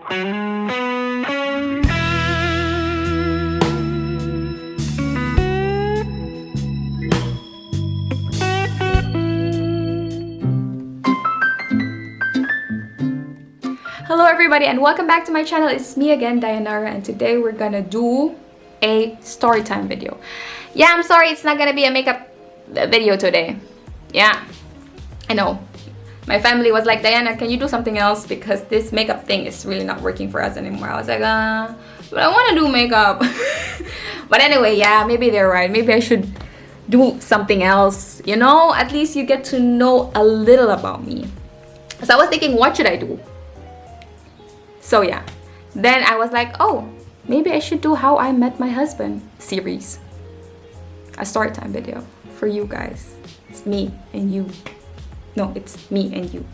Hello everybody and welcome back to my channel. It's me again, Dayanara, and today we're gonna do a story time video. Yeah, I'm sorry it's not gonna be a makeup video today. Yeah, I know. My family was like, Diana, can you do something else? Because this makeup thing is really not working for us anymore. I was like, but I want to do makeup. But anyway, yeah, maybe they're right. Maybe I should do something else. You know, at least you get to know a little about me. So I was thinking, what should I do? So yeah, then I was like, oh, maybe I should do How I Met My Husband series. A story time video for you guys. It's me and you. No, it's me and you.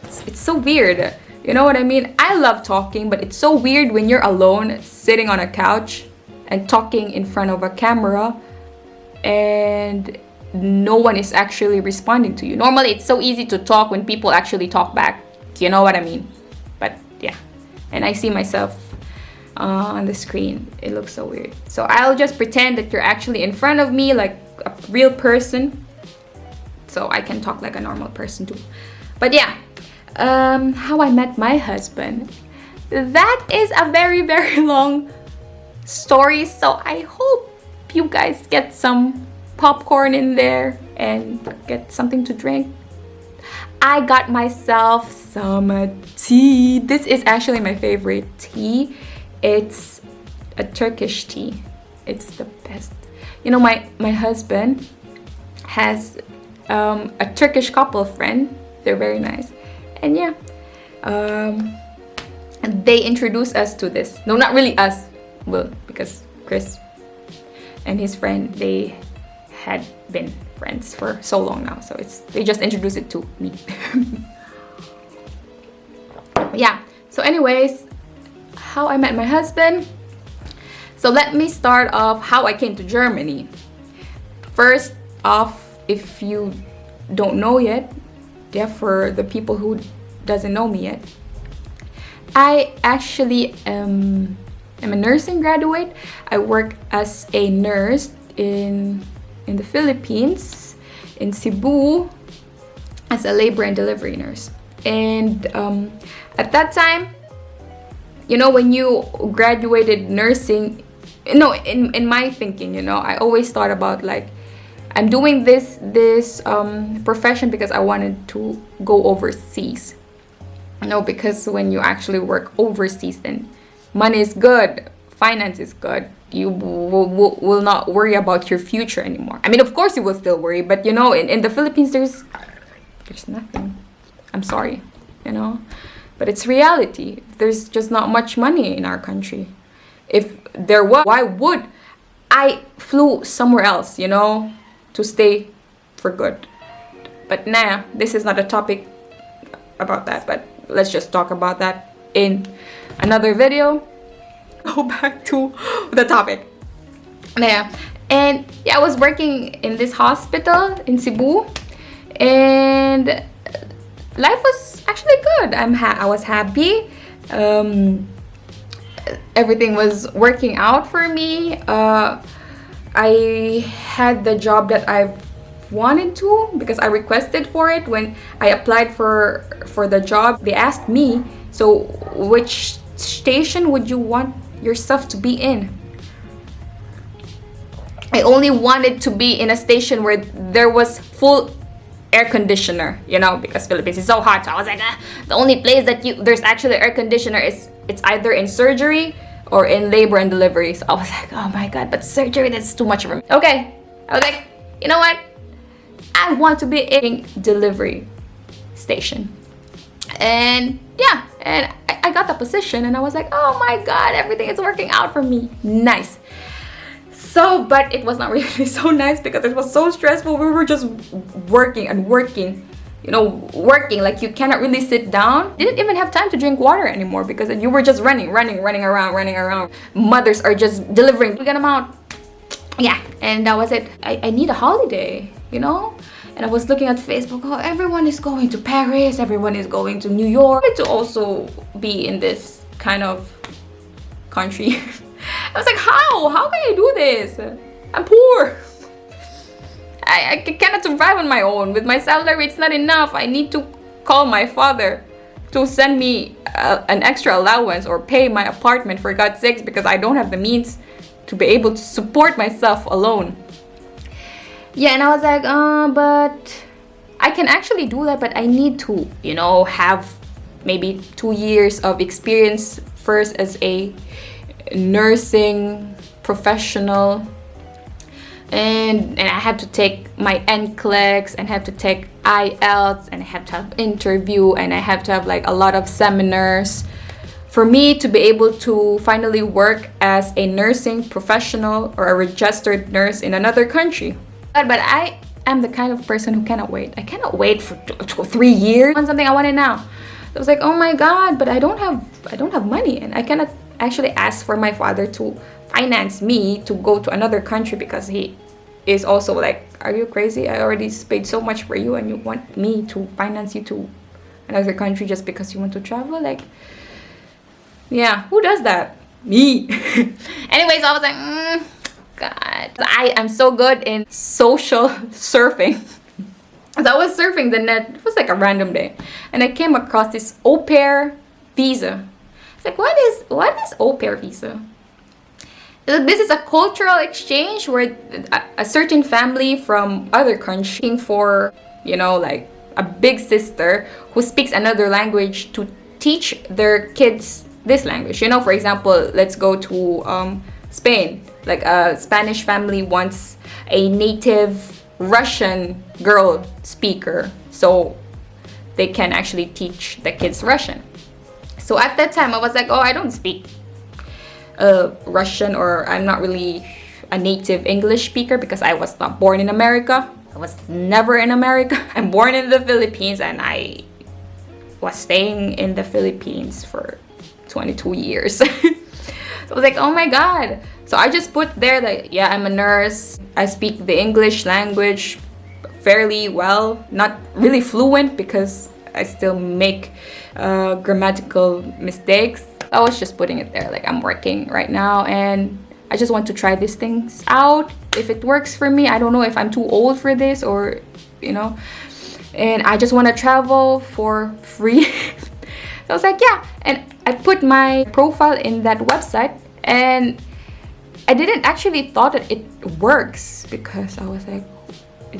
It's so weird. You know what I mean? I love talking, but it's so weird when you're alone sitting on a couch and talking in front of a camera and no one is actually responding to you. Normally, it's so easy to talk when people actually talk back. You know what I mean? But yeah. And I see myself on the screen. It looks so weird. So I'll just pretend that you're actually in front of me like a real person. So I can talk like a normal person too. But yeah, How I Met My Husband. That is a very, very long story. So I hope you guys get some popcorn in there and get something to drink. I got myself some tea. This is actually my favorite tea. It's a Turkish tea. It's the best. You know, my husband has a Turkish couple friend. They're very nice, and yeah, and they introduced us to this. No, not really us, well, because Chris and his friend, they had been friends for so long now, so they just introduced it to me. Yeah, so anyways, How I Met My Husband. So let me start off how I came to Germany. First off, if you don't know yet, yeah, for the people who doesn't know me yet, I actually am a nursing graduate. I work as a nurse in the Philippines, in Cebu, as a labor and delivery nurse. And at that time, you know, when you graduated nursing, no, in my thinking, you know, I always thought about like, I'm doing this profession because I wanted to go overseas. No, because when you actually work overseas, then money is good, finance is good. You will not worry about your future anymore. I mean, of course you will still worry, but you know, in the Philippines, there's nothing. I'm sorry, you know, but it's reality. There's just not much money in our country. If there was, why would I flew somewhere else, you know, to stay for good? But nah, this is not a topic about that, but let's just talk about that in another video. Go back to the topic. Yeah, and yeah, I was working in this hospital in Cebu, and life was actually good. I was happy. Everything was working out for me. I had the job that I wanted to because I requested for it. When I applied for the job, they asked me, so which station would you want yourself to be in? I only wanted to be in a station where there was full air conditioner, you know, because Philippines is so hot. So I was like, the only place that there's actually air conditioner is it's either in surgery or in labor and delivery. So I was like, oh my god, but surgery, that's too much for me. Okay, I was like, you know what? I want to be in delivery station. And yeah, and I got the position and I was like, oh my god, everything is working out for me. Nice. So, but it was not really so nice because it was so stressful. We were just working and working. You know, working like you cannot really sit down. Didn't even have time to drink water anymore because you were just running around. Mothers are just delivering. We got them out. Yeah, and that was it. I need a holiday, you know? And I was looking at Facebook, oh, everyone is going to Paris, everyone is going to New York. I wanted to also be in this kind of country. I was like, how can I do this? I'm poor. I cannot survive on my own. With my salary, it's not enough. I need to call my father to send me an extra allowance or pay my apartment, for God's sakes, because I don't have the means to be able to support myself alone. Yeah, and I was like, but I can actually do that, but I need to, you know, have maybe 2 years of experience first as a nursing professional, and I have to take my NCLEX and have to take IELTS and I have to have interview and I have to have like a lot of seminars for me to be able to finally work as a nursing professional or a registered nurse in another country. But I am the kind of person who cannot wait. I cannot wait for 3 years on something I want it now. So I was like, oh my God, but I don't have money, and I cannot actually ask for my father to finance me to go to another country, because he is also like, are you crazy? I already paid so much for you and you want me to finance you to another country just because you want to travel? Like, yeah, who does that? Me. Anyways, I was like, God, I am so good in social surfing. As I was surfing the net, it was like a random day, and I came across this Aupair visa. It's like, what is Aupair visa? This is a cultural exchange where a certain family from other country looking for, you know, like a big sister who speaks another language to teach their kids this language. You know, for example, let's go to Spain. Like a Spanish family wants a native Russian girl speaker so they can actually teach the kids Russian. So at that time I was like, oh, I don't speak Russian, or I'm not really a native English speaker because I was not born in America. I was never in America. I'm born in the Philippines, and I was staying in the Philippines for 22 years. So I was like, oh my God. So I just put there that, yeah, I'm a nurse. I speak the English language fairly well, not really fluent because I still make grammatical mistakes. I was just putting it there, like I'm working right now and I just want to try these things out. If it works for me, I don't know if I'm too old for this, or, you know, and I just want to travel for free. So I was like, yeah, and I put my profile in that website, and I didn't actually thought that it works, because I was like,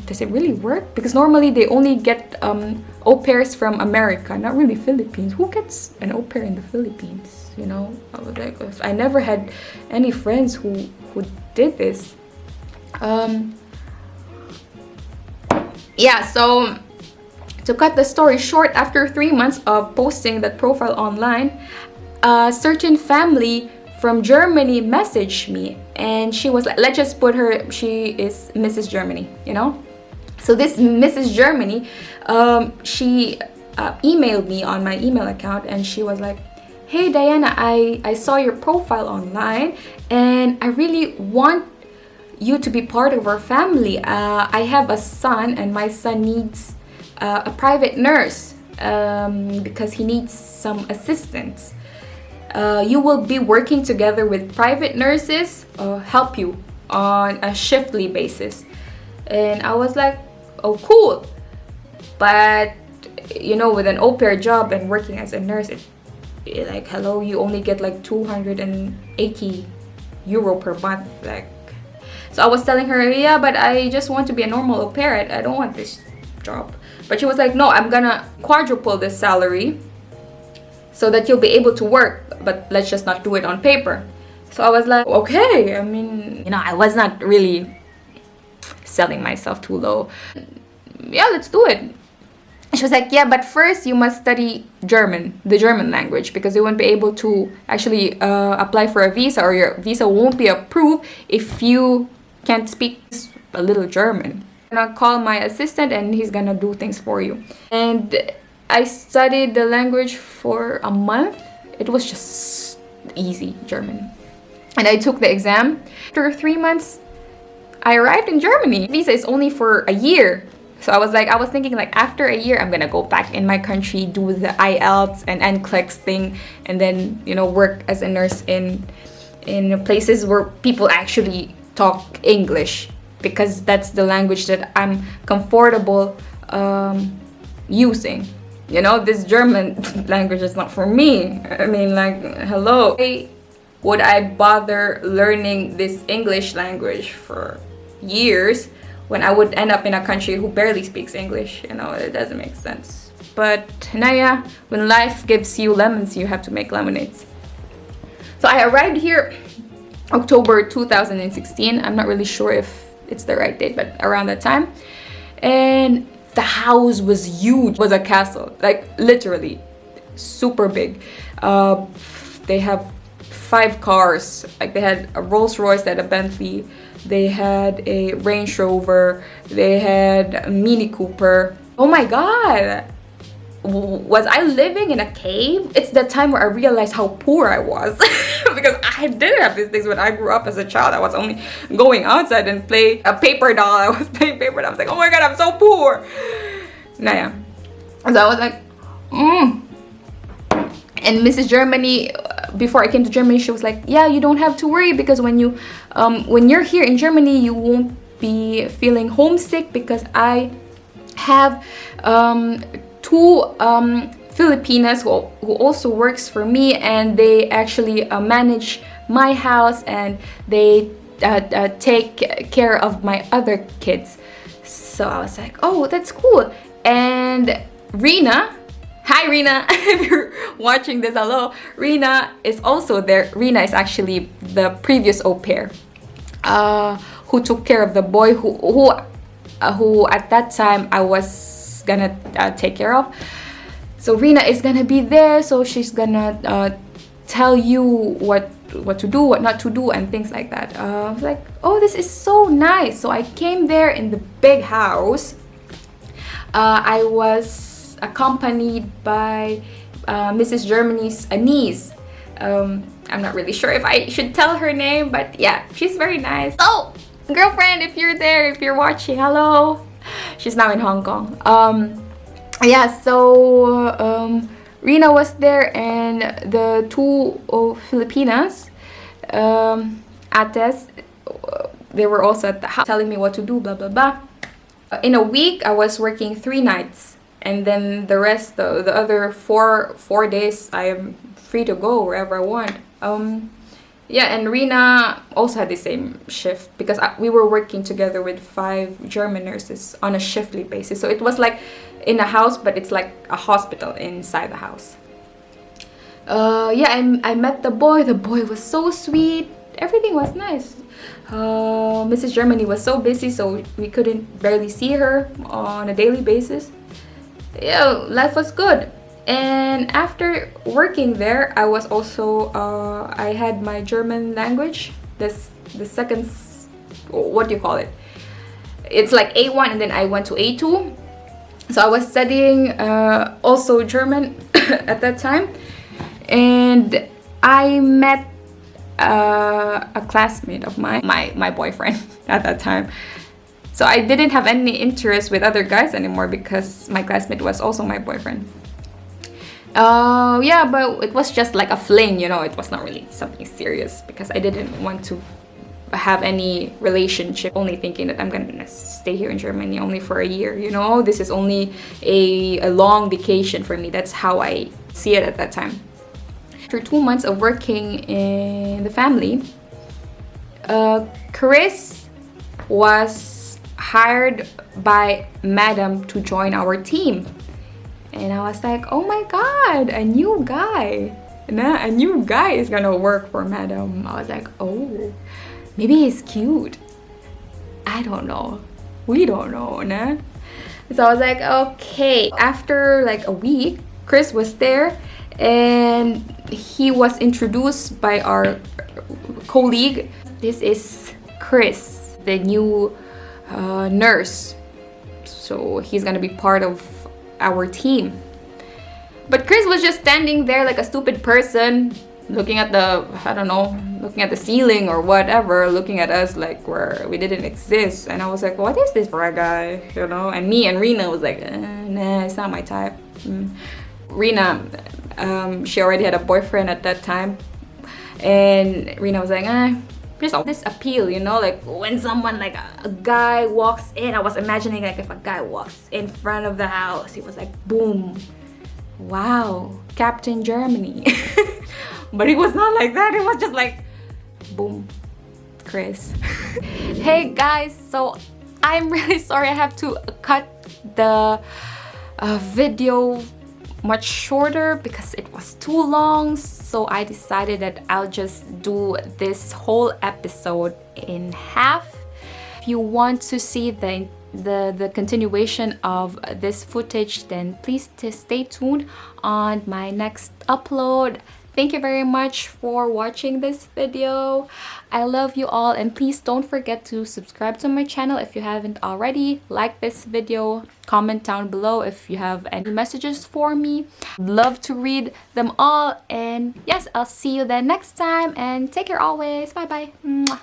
does it really work? Because normally they only get au pairs from America, not really Philippines. Who gets an au pair in the Philippines? You know, I was like, I never had any friends who did this. Yeah, so to cut the story short, after 3 months of posting that profile online, a certain family from Germany messaged me, and she was like, let's just put her, she is Mrs. Germany, you know. So this Mrs. Germany, she emailed me on my email account, and she was like, hey Diana, I saw your profile online and I really want you to be part of our family. I have a son, and my son needs a private nurse because he needs some assistance. You will be working together with private nurses, help you on a shiftly basis. And I was like, oh cool, but you know, with an au pair job and working as a nurse, like, hello, you only get like 280 euro per month. Like, so I was telling her, yeah, but I just want to be a normal au pair. I don't want this job. But she was like, no, I'm gonna quadruple this salary so that you'll be able to work, but let's just not do it on paper. So I was like, okay. I mean, you know, I was not really selling myself too low. Yeah, let's do it. She was like, yeah, but first you must study German, the German language, because you won't be able to actually apply for a visa, or your visa won't be approved if you can't speak a little German. I'm gonna call my assistant and he's gonna do things for you. And I studied the language for a month. It was just easy German. And I took the exam. After 3 months, I arrived in Germany. Visa is only for a year. So I was thinking like after a year I'm gonna go back in my country, do the IELTS and NCLEX thing, and then, you know, work as a nurse in places where people actually talk English, because that's the language that I'm comfortable using. You know, this German language is not for me. I mean, like, hello. Why would I bother learning this English language for years when I would end up in a country who barely speaks English? You know, it doesn't make sense. But Naya, when life gives you lemons, you have to make lemonades. So I arrived here October 2016. I'm not really sure if it's the right date, but around that time. And the house was huge. It was a castle, like literally super big. They have 5 cars. Like they had a Rolls Royce, they had a Bentley, they had a Range Rover, they had a Mini Cooper. Oh my god! Was I living in a cave? It's the time where I realized how poor I was. Because I didn't have these things when I grew up as a child. I was only going outside and play a paper doll. I was playing paper doll. I was like, oh my god, I'm so poor. Nah. So I was like, And Mrs. Germany, before I came to Germany, she was like, yeah, you don't have to worry, because when you're here in Germany, you won't be feeling homesick, because I have 2 Filipinas who also works for me, and they actually manage my house, and they take care of my other kids. So I was like, oh, that's cool. And Rena, hi Rena, if you're watching this, hello. Rena is also there. Rena is actually the previous au pair who took care of the boy who at that time I was gonna take care of. So Rena is gonna be there, so she's gonna tell you what to do, what not to do, and things like that. I was like, oh, this is so nice. So I came there in the big house. I was accompanied by Mrs. Germany's niece. I'm not really sure if I should tell her name, but yeah, she's very nice. Oh, girlfriend, if you're there, if you're watching, hello. She's now in Hong Kong. Yeah, so Rena was there, and the 2 Filipinas, ates, they were also at the house telling me what to do, blah blah blah. In a week I was working 3 nights, and then the rest, the other 4 days, I am free to go wherever I want. Yeah, and Rena also had the same shift, because we were working together with 5 German nurses on a shiftly basis. So it was like in a house, but it's like a hospital inside the house. Yeah, I met the boy. The boy was so sweet. Everything was nice. Mrs. Germany was so busy, so we couldn't barely see her on a daily basis. Yeah, life was good. And after working there, I was also I had my German language, the second, what do you call it, it's like A1, and then I went to A2. So I was studying also German at that time, and I met a classmate of mine, my boyfriend at that time. So I didn't have any interest with other guys anymore, because my classmate was also my boyfriend. Yeah, but it was just like a fling, you know. It was not really something serious, because I didn't want to have any relationship, only thinking that I'm gonna stay here in Germany only for a year, you know. This is only a long vacation for me. That's how I see it at that time. After 2 months of working in the family, Chris was hired by Madam to join our team. And I was like, oh my god, a new guy. Nah, a new guy is gonna work for Madam. I was like, oh, maybe he's cute. I don't know. We don't know, nah? So I was like, okay. After like a week, Chris was there, and he was introduced by our colleague. This is Chris, the new nurse. So he's gonna be part of our team. But Chris was just standing there like a stupid person, looking at the, I don't know, looking at the ceiling or whatever, looking at us like we didn't exist. And I was like, what is this for a guy, you know? And me and Rena was like, nah, it's not my type. Rena, she already had a boyfriend at that time, and Rena was like, just this appeal, you know, like when someone, like a guy walks in, I was imagining like if a guy walks in front of the house, he was like, boom, wow, Captain Germany. But it was not like that. It was just like, boom, Chris. Hey guys, so I'm really sorry I have to cut the video much shorter because it was too long. So I decided that I'll just do this whole episode in half. If you want to see the continuation of this footage, then please stay tuned on my next upload. Thank you very much for watching this video. I love you all, and please don't forget to subscribe to my channel if you haven't already. Like this video, comment down below if you have any messages for me. Love to read them all, and yes, I'll see you then next time, and take care always. Bye bye. Mwah.